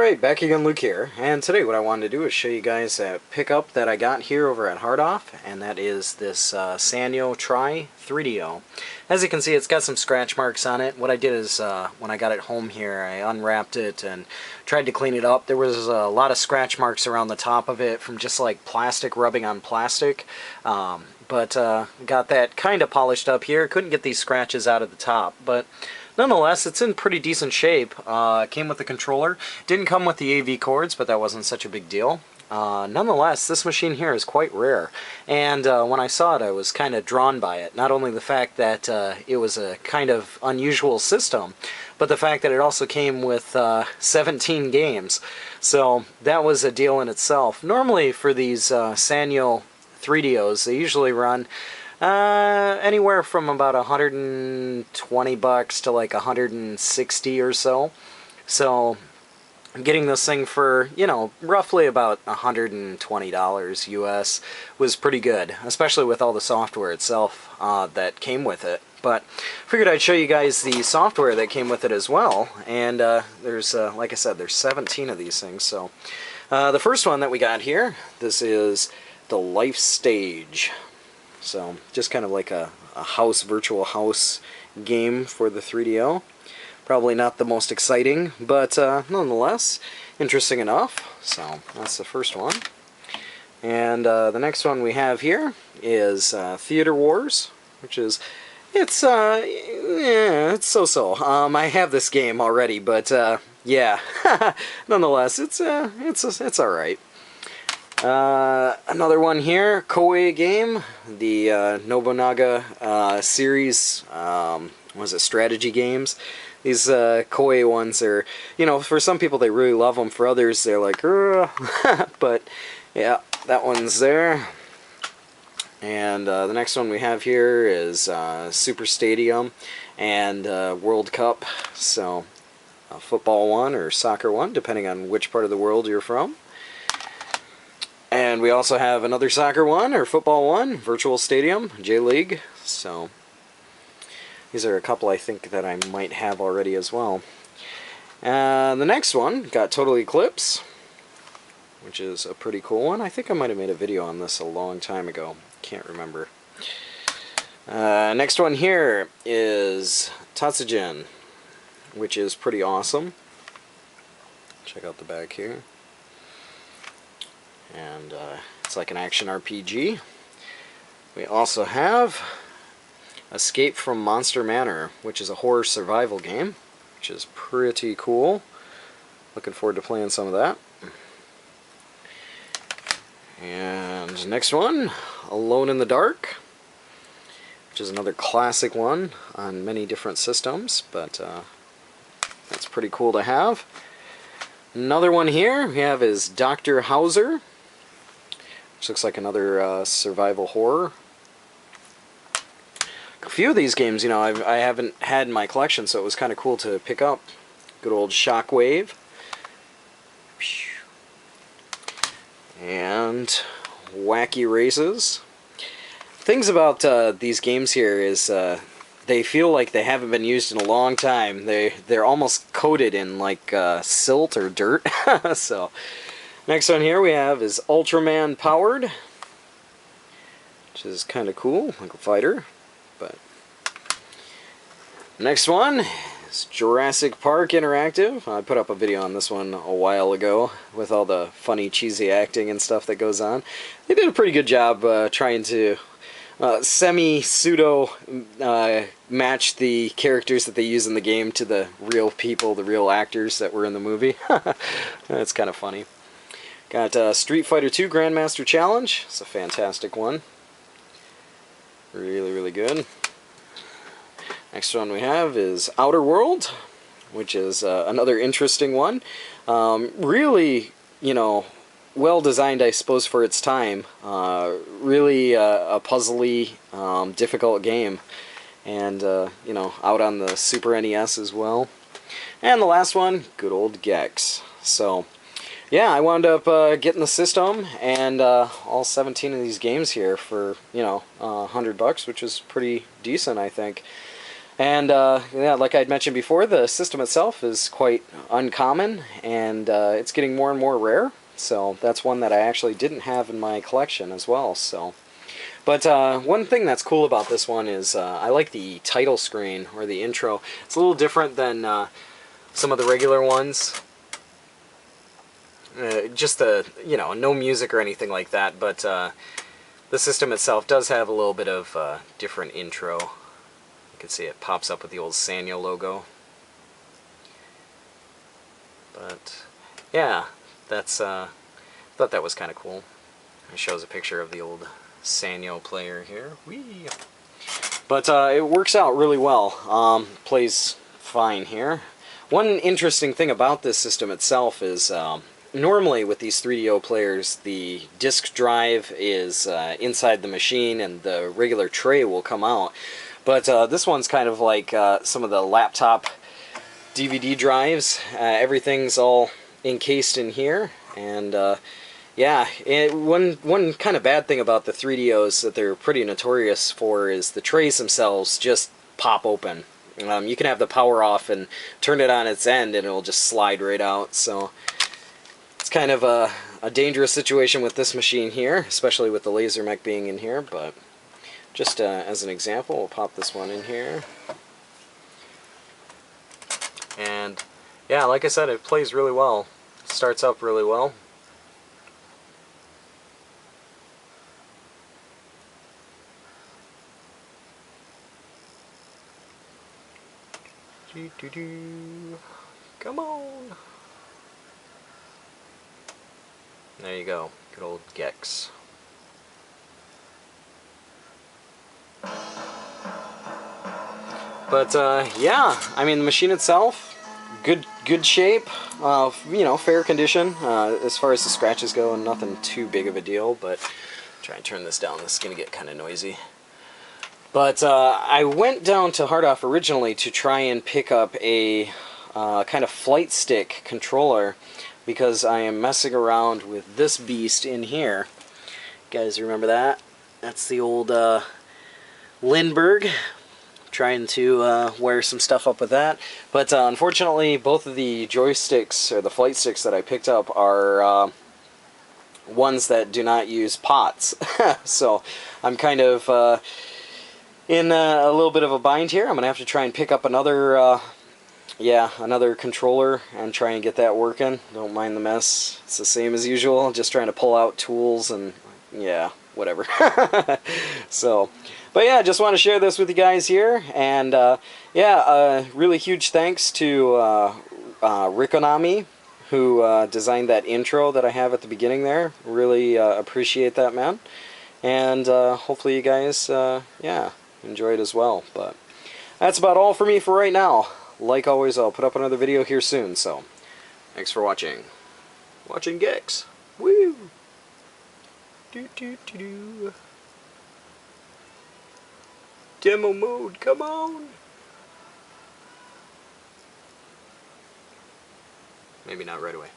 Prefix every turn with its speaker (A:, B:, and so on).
A: Alright, back again, Luke here, and today what I wanted to do is show you guys a pickup that I got here over at Hardoff, and that is this Sanyo T.R.Y 3DO. As you can see, it's got some scratch marks on it. What I did is, when I got it home here, I unwrapped it and tried to clean it up. There was a lot of scratch marks around the top of it from just like plastic rubbing on plastic, but got that kind of polished up here. Couldn't get these scratches out of the top, but nonetheless, it's in pretty decent shape. Came with the controller. Didn't come with the AV cords, but that wasn't such a big deal. Nonetheless, this machine here is quite rare, and when I saw it, I was kind of drawn by it. Not only the fact that it was a kind of unusual system, but the fact that it also came with 17 games. So that was a deal in itself. Normally for these Sanyo 3DOs, they usually run anywhere from about $120 to like 160 or so. So getting this thing for, you know, roughly about $120 US was pretty good, especially with all the software itself that came with it. But figured I'd show you guys the software that came with it as well. And there's, like I said, there's 17 of these things. So the first one that we got here, this is the Life Stage. So just kind of like a virtual house game for the 3DO. Probably not the most exciting, but nonetheless interesting enough. So that's the first one. And the next one we have here is Theater Wars, which is it's so-so. I have this game already, but yeah, nonetheless it's all right. Another one here, Koei game, the Nobunaga series, was it strategy games? These Koei ones are, you know, for some people they really love them, for others they're like, but yeah, that one's there. And the next one we have here is Super Stadium and World Cup, so a football one or soccer one, depending on which part of the world you're from. And we also have another soccer one, or football one, Virtual Stadium, J-League. So these are a couple I think that I might have already as well. The next one, got Total Eclipse, which is a pretty cool one. I think I might have made a video on this a long time ago. Can't remember. Next one here is Tatsujin, which is pretty awesome. Check out the back here. And it's like an action RPG. We also have Escape from Monster Manor, which is a horror survival game, which is pretty cool. Looking forward to playing some of that. And next one, Alone in the Dark, which is another classic one on many different systems, but that's pretty cool to have. Another one here we have is Dr. Hauser, which looks like another survival horror. A few of these games, you know, I haven't had in my collection, so it was kind of cool to pick up. Good old Shockwave. And Wacky Races. Things about these games here is they feel like they haven't been used in a long time. They're almost coated in like silt or dirt. So next one here we have is Ultraman Powered, which is kind of cool, like a fighter. But next one is Jurassic Park Interactive. I put up a video on this one a while ago with all the funny, cheesy acting and stuff that goes on. They did a pretty good job trying to semi-pseudo match the characters that they use in the game to the real people, the real actors that were in the movie. That's kind of funny. Got Street Fighter II Grandmaster Challenge. It's a fantastic one. Really, really good. Next one we have is Outer World, which is another interesting one. Really, you know, well designed, I suppose, for its time. Really a puzzly, difficult game. And, you know, out on the Super NES as well. And the last one, good old Gex. So yeah, I wound up getting the system and all 17 of these games here for, you know, $100, which is pretty decent, I think. And yeah, like I'd mentioned before, the system itself is quite uncommon, and it's getting more and more rare. So that's one that I actually didn't have in my collection as well. So, but one thing that's cool about this one is I like the title screen or the intro. It's a little different than some of the regular ones. Just no music or anything like that, but the system itself does have a little bit of different intro. You can see it pops up with the old Sanyo logo. But yeah, that's thought that was kind of cool. It shows a picture of the old Sanyo player here. Whee! But it works out really well. Plays fine here. One interesting thing about this system itself is normally with these 3DO players, the disk drive is inside the machine and the regular tray will come out. But this one's kind of like some of the laptop DVD drives. Everything's all encased in here, and yeah, one kind of bad thing about the 3DOs that they're pretty notorious for is the trays themselves just pop open. You can have the power off and turn it on its end and it'll just slide right out. So it's kind of a dangerous situation with this machine here, especially with the laser mech being in here. But just as an example, we'll pop this one in here. And yeah, like I said, it plays really well. It starts up really well. Come on! There you go. Good old Gex. But yeah, I mean the machine itself, good shape, fair condition as far as the scratches go, and nothing too big of a deal. But try and turn this down. This is gonna get kind of noisy. But I went down to Hardoff originally to try and pick up a kind of flight stick controller because I am messing around with this beast in here. You guys remember that? That's the old Lindbergh. Trying to wire some stuff up with that. But unfortunately, both of the joysticks, or the flight sticks that I picked up, are ones that do not use pots. So I'm kind of in a little bit of a bind here. I'm going to have to try and pick up another another controller and try and get that working. Don't mind the mess. It's the same as usual. Just trying to pull out tools and yeah, whatever. So, but yeah, just want to share this with you guys here. And really huge thanks to Rikonami, who designed that intro that I have at the beginning there. Really appreciate that, man. And hopefully you guys, enjoy it as well. But that's about all for me for right now. Like always, I'll put up another video here soon, so thanks for watching. Watching Gex. Woo! Do. Demo mode, come on! Maybe not right away.